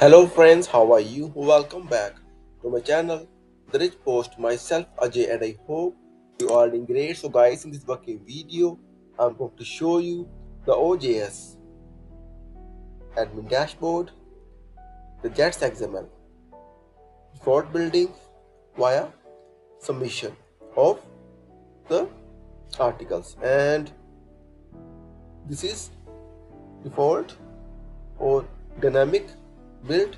Hello friends, how are you? Welcome back to my channel, Therichpost. Myself Ajay, and I hope you are doing great. So guys, in this working video, I'm going to show you the OJS admin dashboard, the JATS XML report building via submission of the articles, and this is default or dynamic build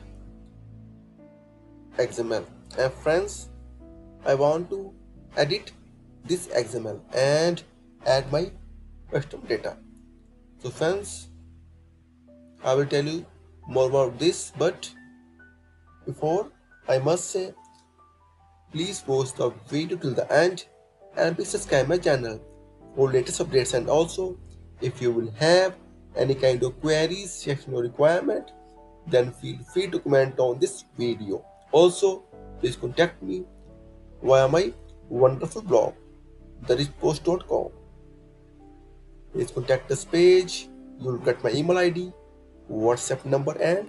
XML. And friends, I want to edit this XML and add my custom data. So friends, I will tell you more about this, but before I must say, please watch the video till the end and please subscribe my channel for latest updates. And also, if you will have any kind of queries, suggestion or requirement, then feel free to comment on this video. Also, please contact me via my wonderful blog, therichpost.com. Please contact us page. You'll get my email ID, WhatsApp number, and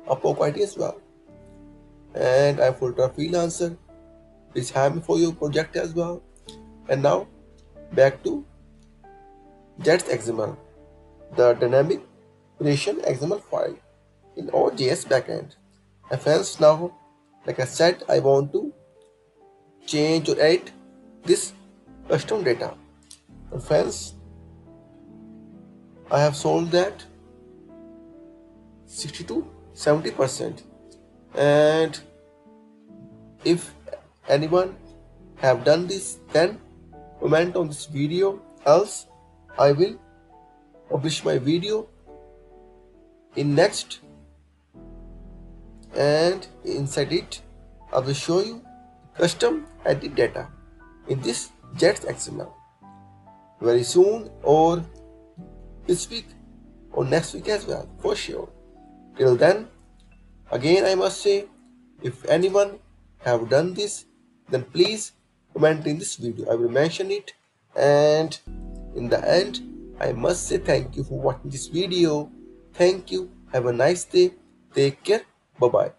Upwork ID as well. And I'm full-time freelancer. Please hire me for your project as well. And now back to JATS XML, the dynamic creation XML file in OJS Backend. And friends, now, like I said, I want to change or edit this custom data. And friends, I have solved that 60 to 70%. And if anyone have done this, then comment on this video, else I will publish my video in next, and inside it I will show you custom edit data in this JATS XML very soon, or this week or next week as well, for sure. Till then, again I must say, if anyone have done this, then please comment in this video. I will mention it. And in the end, I must say thank you for watching this video. Thank you. Have a nice day. Take care. Bye bye.